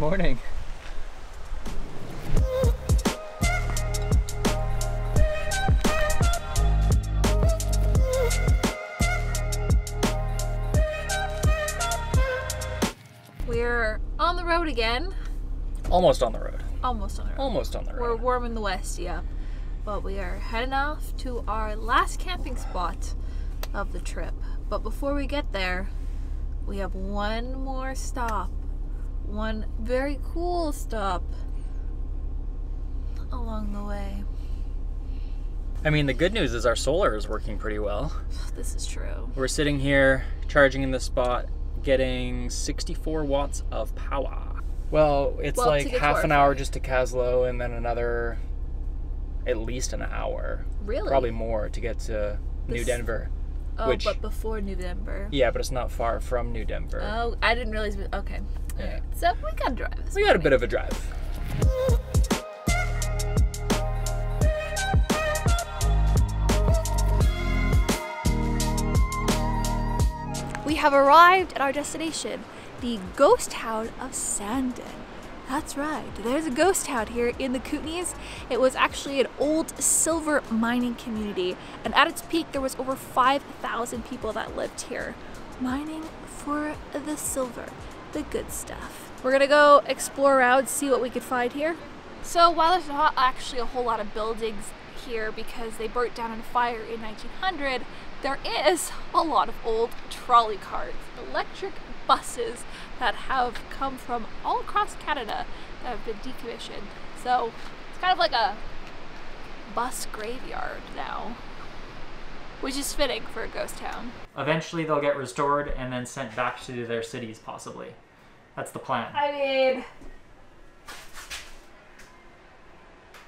morning. We're on the road again. Almost on the road. Almost on the road. Almost on the road. We're warm in the west, yeah. But we are heading off to our last camping spot of the trip. But before we get there, we have one more stop. One very cool stop along the way. I mean, the good news is our solar is working pretty well. This is true. We're sitting here charging in this spot, getting 64 watts of power. Well, it's like half an hour just to Kaslo and then another at least an hour. Really? Probably more to get to New Denver. Oh, but before New Denver. Yeah, but it's not far from New Denver. Oh, I didn't realize. Okay. Yeah. Right. So we got to drive. We got a bit of a drive. We have arrived at our destination, the ghost town of Sandon. That's right, there's a ghost town here in the Kootenays. It was actually an old silver mining community, and at its peak there was over 5,000 people that lived here, mining for the silver, the good stuff. We're gonna go explore around, see what we could find here. So while there's not actually a whole lot of buildings here because they burnt down in a fire in 1900, there is a lot of old trolley cars, electric buses that have come from all across Canada that have been decommissioned. So it's kind of like a bus graveyard now, which is fitting for a ghost town. Eventually they'll get restored and then sent back to their cities, possibly. That's the plan. I mean,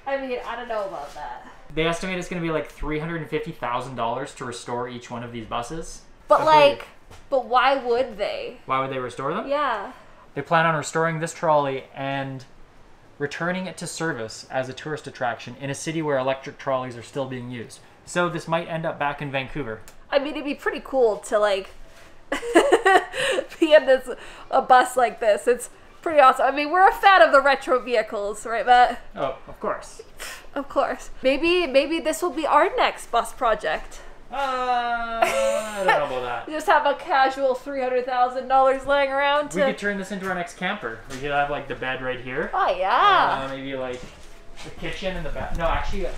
I don't know about that. They estimate it's going to be like $350,000 to restore each one of these buses. But but why would they? Why would they restore them? Yeah. They plan on restoring this trolley and returning it to service as a tourist attraction in a city where electric trolleys are still being used. So this might end up back in Vancouver. I mean, it'd be pretty cool to like be in a bus like this. It's pretty awesome. I mean, we're a fan of the retro vehicles, right, Matt? Oh, of course. Of course. Maybe this will be our next bus project. I don't know about that. Just have a casual $300,000 laying around. We could turn this into our next camper. We could have like the bed right here. Oh yeah. Maybe like the kitchen in the back. No, actually a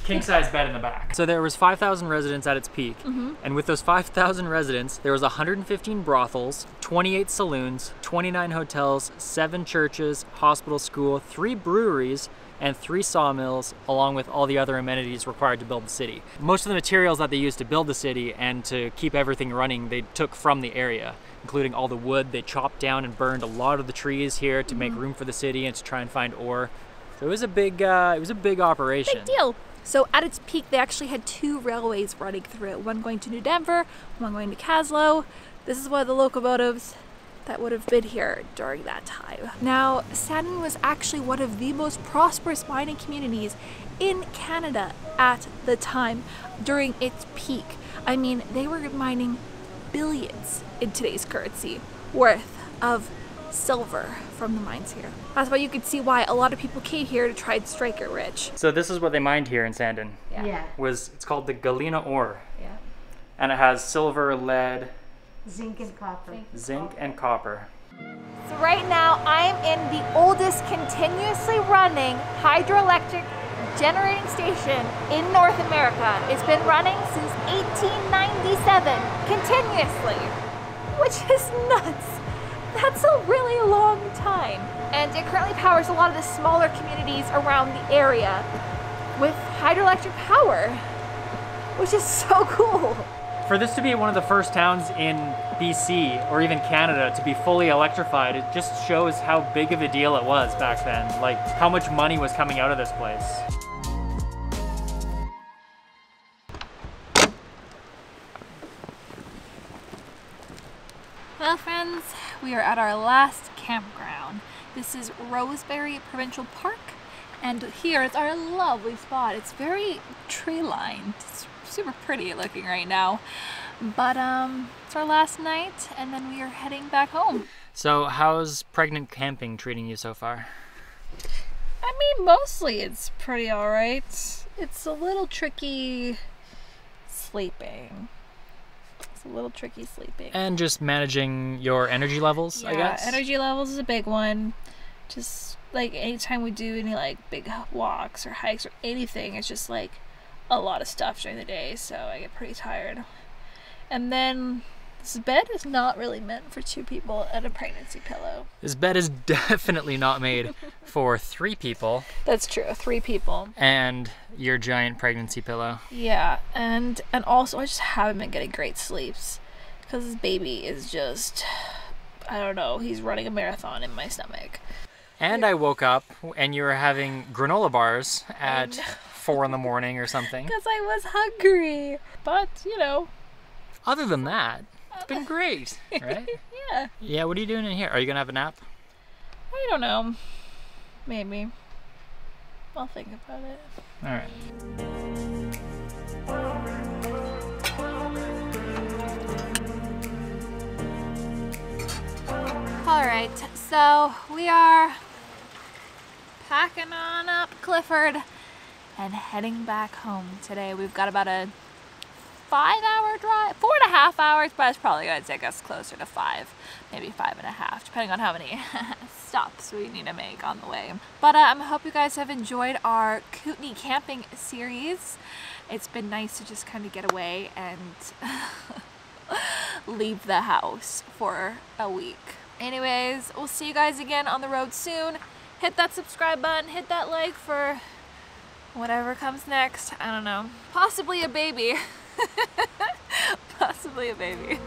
king size bed in the back. So there was 5,000 residents at its peak. And with those 5,000 residents, there was 115 brothels, 28 saloons, 29 hotels, 7 churches, hospital, school, 3 breweries, and 3 sawmills, along with all the other amenities required to build the city. Most of the materials that they used to build the city and to keep everything running, they took from the area, including all the wood. They chopped down and burned a lot of the trees here to make room for the city and to try and find ore. So it was a big operation. Big deal. So at its peak, they actually had 2 railways running through it, one going to New Denver, one going to Kaslo. This is one of the locomotives that would have been here during that time. Now, Sandon was actually one of the most prosperous mining communities in Canada at the time during its peak. I mean, they were mining billions in today's currency worth of silver from the mines here. That's why you could see why a lot of people came here to try and strike it rich. So this is what they mined here in Sandon. Yeah. It's called the galena ore. Yeah. And it has silver, lead, zinc and copper. Zinc and copper. So right now I am in the oldest continuously running hydroelectric generating station in North America. It's been running since 1897 continuously, which is nuts. That's a really long time. And it currently powers a lot of the smaller communities around the area with hydroelectric power, which is so cool. For this to be one of the first towns in BC, or even Canada, to be fully electrified, it just shows how big of a deal it was back then. Like, how much money was coming out of this place. Well, friends, we are at our last campground. This is Roseberry Provincial Park, and here is our lovely spot. It's very tree-lined. It's super pretty looking right now. But it's our last night, and then we are heading back home. So how's pregnant camping treating you so far? I mean, mostly it's pretty alright. It's a little tricky sleeping. And just managing your energy levels, I guess? Yeah, energy levels is a big one. Just like anytime we do any like big walks or hikes or anything, it's just like a lot of stuff during the day, so I get pretty tired. And then this bed is not really meant for 2 people and a pregnancy pillow. This bed is definitely not made for 3 people. That's true, 3 people. And your giant pregnancy pillow. Yeah, and also I just haven't been getting great sleeps because this baby is just, I don't know, he's running a marathon in my stomach. And I woke up and you were having granola bars at 4 in the morning or something. Because I was hungry. But, you know. Other than that, it's been great, right? Yeah. Yeah, what are you doing in here? Are you going to have a nap? I don't know. Maybe. I'll think about it. All right. All right, so we are packing on up Clifford and heading back home today. We've got about a 5-hour drive, 4.5 hours, but it's probably gonna take us closer to 5, maybe 5.5, depending on how many stops we need to make on the way. But I hope you guys have enjoyed our Kootenay camping series. It's been nice to just kind of get away and leave the house for a week. Anyways, we'll see you guys again on the road soon. Hit that subscribe button, hit that like for whatever comes next. I don't know. Possibly a baby. Possibly a baby.